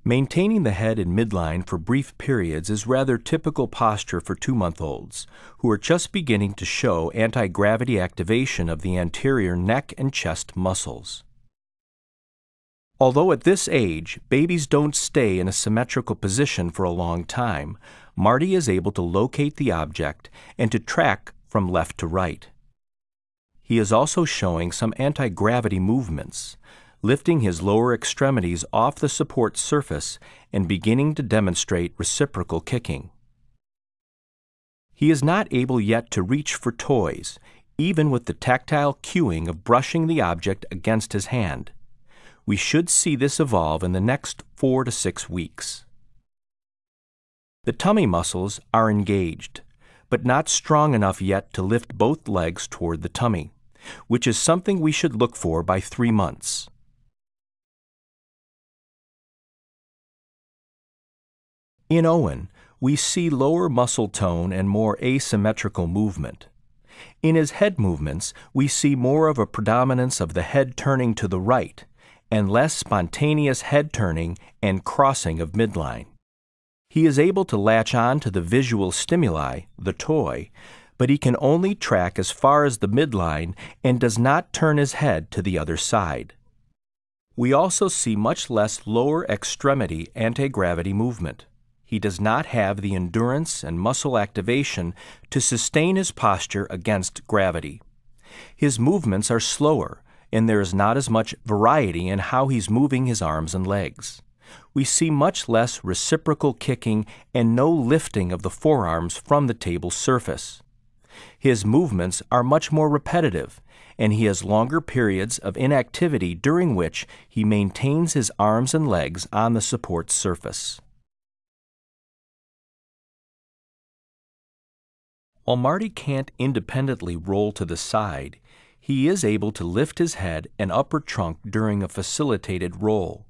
Maintaining the head in midline for brief periods is rather typical posture for 2-month-olds, who are just beginning to show anti-gravity activation of the anterior neck and chest muscles. Although at this age, babies don't stay in a symmetrical position for a long time, Marty is able to locate the object and to track from left to right. He is also showing some anti-gravity movements, lifting his lower extremities off the support surface and beginning to demonstrate reciprocal kicking. He is not able yet to reach for toys, even with the tactile cueing of brushing the object against his hand. We should see this evolve in the next 4 to 6 weeks. The tummy muscles are engaged, but not strong enough yet to lift both legs toward the tummy, which is something we should look for by 3 months. In Owen, we see lower muscle tone and more asymmetrical movement. In his head movements, we see more of a predominance of the head turning to the right and less spontaneous head turning and crossing of midline. He is able to latch on to the visual stimuli, the toy, but he can only track as far as the midline and does not turn his head to the other side. We also see much less lower extremity anti-gravity movement. He does not have the endurance and muscle activation to sustain his posture against gravity. His movements are slower, and there is not as much variety in how he's moving his arms and legs. We see much less reciprocal kicking and no lifting of the forearms from the table surface. His movements are much more repetitive, and he has longer periods of inactivity during which he maintains his arms and legs on the support surface. While Marty can't independently roll to the side, he is able to lift his head and upper trunk during a facilitated roll.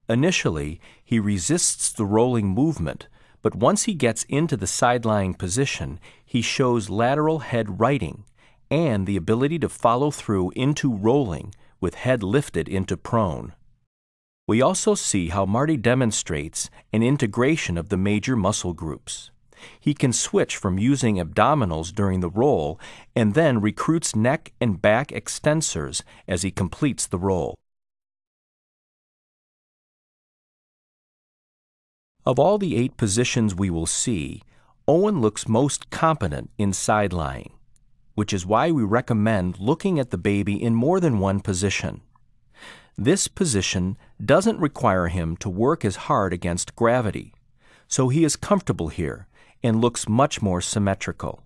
Initially, he resists the rolling movement, but once he gets into the side-lying position, he shows lateral head righting and the ability to follow through into rolling with head lifted into prone. We also see how Marty demonstrates an integration of the major muscle groups. He can switch from using abdominals during the roll and then recruits neck and back extensors as he completes the roll. Of all the 8 positions we will see, Owen looks most competent in side lying, which is why we recommend looking at the baby in more than one position. This position doesn't require him to work as hard against gravity, so he is comfortable here and looks much more symmetrical.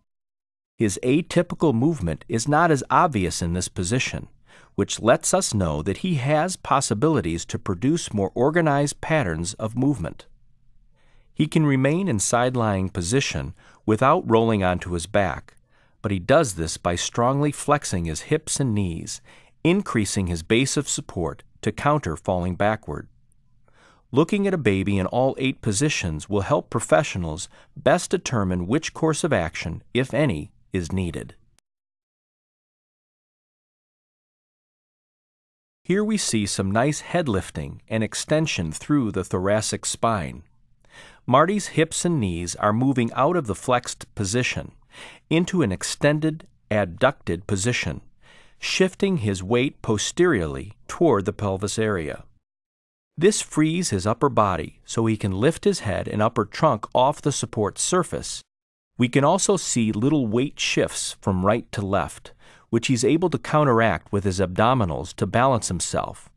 His atypical movement is not as obvious in this position, which lets us know that he has possibilities to produce more organized patterns of movement. He can remain in side-lying position without rolling onto his back, but he does this by strongly flexing his hips and knees, increasing his base of support to counter falling backward. Looking at a baby in all 8 positions will help professionals best determine which course of action, if any, is needed. Here we see some nice head lifting and extension through the thoracic spine. Marty's hips and knees are moving out of the flexed position into an extended, abducted position, shifting his weight posteriorly toward the pelvis area. This frees his upper body so he can lift his head and upper trunk off the support surface. We can also see little weight shifts from right to left, which he's able to counteract with his abdominals to balance himself,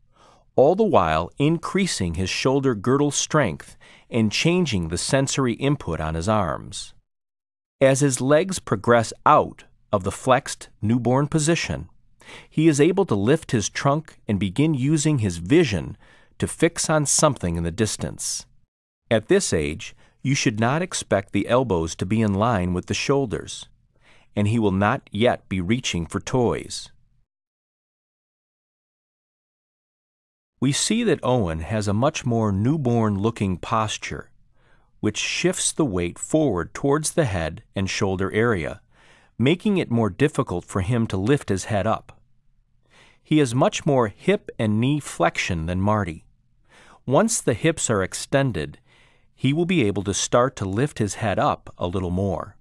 all the while increasing his shoulder girdle strength and changing the sensory input on his arms. As his legs progress out of the flexed newborn position, he is able to lift his trunk and begin using his vision to fix on something in the distance. At this age, you should not expect the elbows to be in line with the shoulders, and he will not yet be reaching for toys. We see that Owen has a much more newborn-looking posture, which shifts the weight forward towards the head and shoulder area, making it more difficult for him to lift his head up. He has much more hip and knee flexion than Marty. Once the hips are extended, he will be able to start to lift his head up a little more.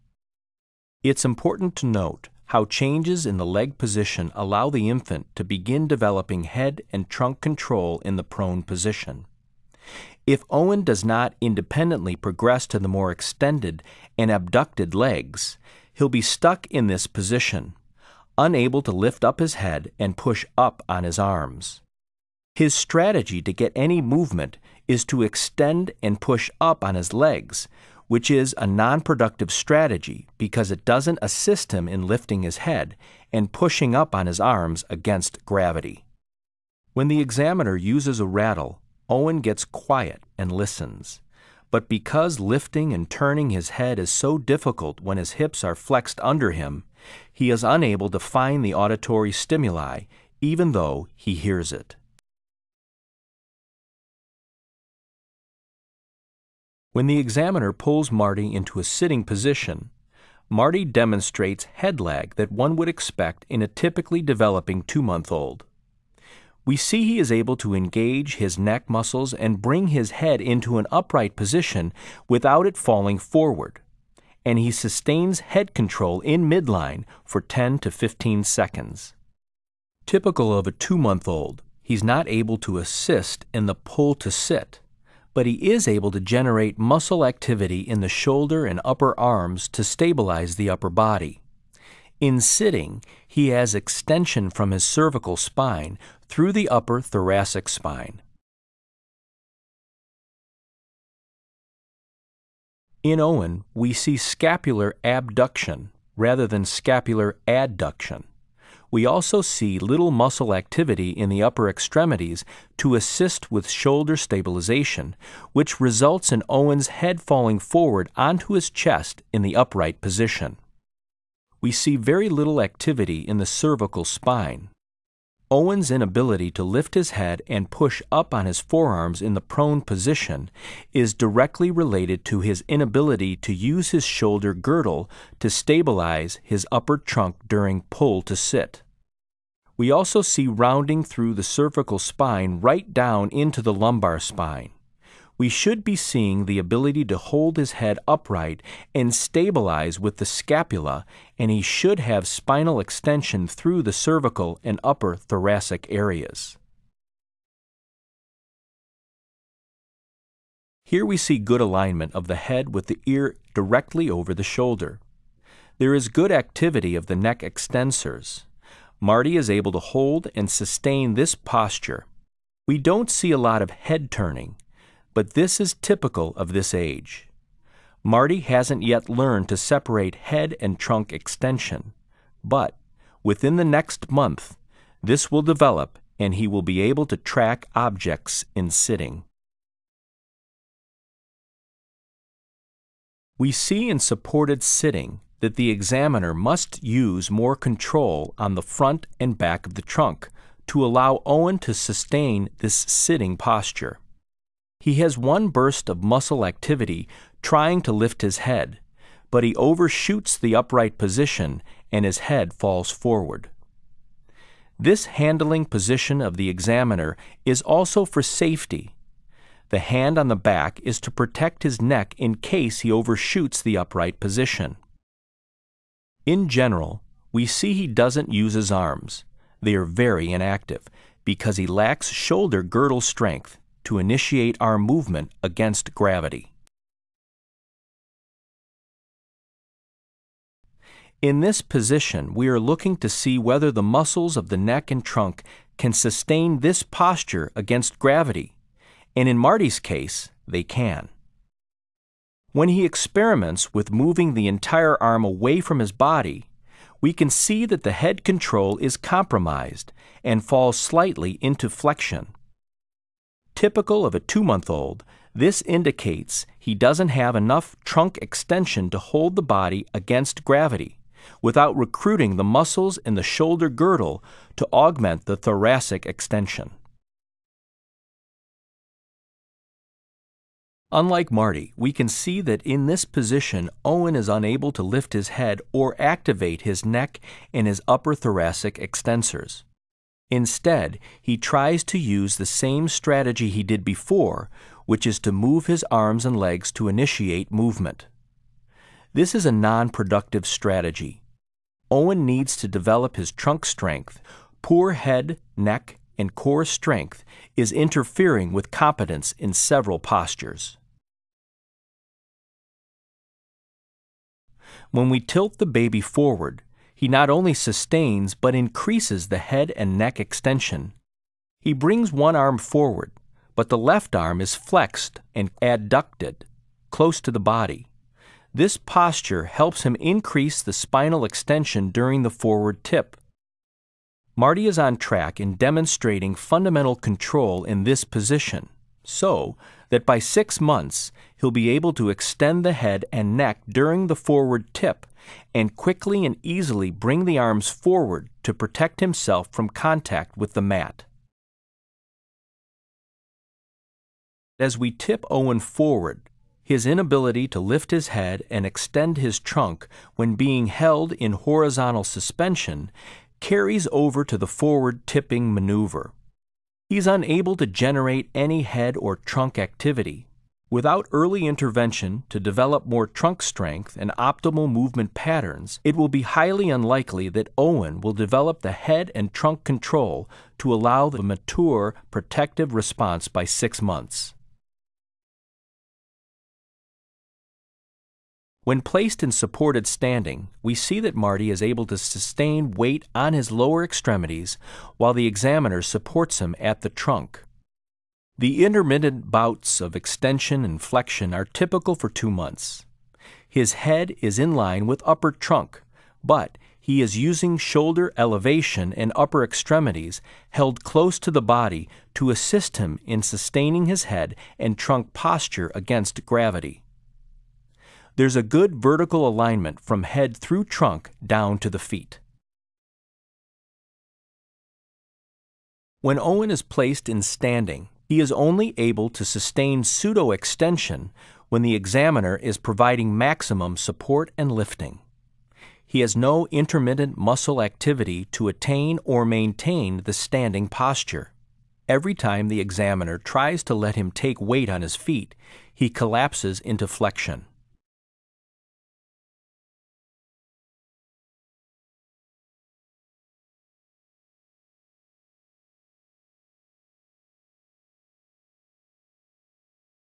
It's important to note how changes in the leg position allow the infant to begin developing head and trunk control in the prone position. If Owen does not independently progress to the more extended and abducted legs, he'll be stuck in this position, unable to lift up his head and push up on his arms. His strategy to get any movement is to extend and push up on his legs, which is a non-productive strategy because it doesn't assist him in lifting his head and pushing up on his arms against gravity. When the examiner uses a rattle, Owen gets quiet and listens. But because lifting and turning his head is so difficult when his hips are flexed under him, he is unable to find the auditory stimuli, even though he hears it. When the examiner pulls Marty into a sitting position, Marty demonstrates head lag that one would expect in a typically developing 2-month-old. We see he is able to engage his neck muscles and bring his head into an upright position without it falling forward, and he sustains head control in midline for 10 to 15 seconds. Typical of a 2-month-old, he's not able to assist in the pull to sit, but he is able to generate muscle activity in the shoulder and upper arms to stabilize the upper body. In sitting, he has extension from his cervical spine through the upper thoracic spine. In Owen, we see scapular abduction rather than scapular adduction. We also see little muscle activity in the upper extremities to assist with shoulder stabilization, which results in Owen's head falling forward onto his chest in the upright position. We see very little activity in the cervical spine. Owen's inability to lift his head and push up on his forearms in the prone position is directly related to his inability to use his shoulder girdle to stabilize his upper trunk during pull to sit. We also see rounding through the cervical spine right down into the lumbar spine. We should be seeing the ability to hold his head upright and stabilize with the scapula, and he should have spinal extension through the cervical and upper thoracic areas. Here we see good alignment of the head with the ear directly over the shoulder. There is good activity of the neck extensors. Marty is able to hold and sustain this posture. We don't see a lot of head turning, but this is typical of this age. Marty hasn't yet learned to separate head and trunk extension, but within the next month, this will develop and he will be able to track objects in sitting. We see in supported sitting that the examiner must use more control on the front and back of the trunk to allow Owen to sustain this sitting posture. He has one burst of muscle activity trying to lift his head, but he overshoots the upright position and his head falls forward. This handling position of the examiner is also for safety. The hand on the back is to protect his neck in case he overshoots the upright position. In general, we see he doesn't use his arms. They are very inactive because he lacks shoulder girdle strength to initiate arm movement against gravity. In this position, we are looking to see whether the muscles of the neck and trunk can sustain this posture against gravity, and in Marty's case, they can. When he experiments with moving the entire arm away from his body, we can see that the head control is compromised and falls slightly into flexion. Typical of a 2-month-old, this indicates he doesn't have enough trunk extension to hold the body against gravity without recruiting the muscles in the shoulder girdle to augment the thoracic extension. Unlike Marty, we can see that in this position, Owen is unable to lift his head or activate his neck and his upper thoracic extensors. Instead, he tries to use the same strategy he did before, which is to move his arms and legs to initiate movement. This is a non-productive strategy. Owen needs to develop his trunk strength. Poor head, neck, and core strength is interfering with competence in several postures. When we tilt the baby forward, he not only sustains but increases the head and neck extension. He brings one arm forward, but the left arm is flexed and adducted, close to the body. This posture helps him increase the spinal extension during the forward tip. Marty is on track in demonstrating fundamental control in this position, so that by 6 months he'll be able to extend the head and neck during the forward tip and quickly and easily bring the arms forward to protect himself from contact with the mat. As we tip Owen forward, his inability to lift his head and extend his trunk when being held in horizontal suspension carries over to the forward tipping maneuver. He's unable to generate any head or trunk activity. Without early intervention to develop more trunk strength and optimal movement patterns, it will be highly unlikely that Owen will develop the head and trunk control to allow the mature protective response by 6 months. When placed in supported standing, we see that Marty is able to sustain weight on his lower extremities while the examiner supports him at the trunk. The intermittent bouts of extension and flexion are typical for 2 months. His head is in line with upper trunk, but he is using shoulder elevation and upper extremities held close to the body to assist him in sustaining his head and trunk posture against gravity. There's a good vertical alignment from head through trunk down to the feet. When Owen is placed in standing, he is only able to sustain pseudo-extension when the examiner is providing maximum support and lifting. He has no intermittent muscle activity to attain or maintain the standing posture. Every time the examiner tries to let him take weight on his feet, he collapses into flexion.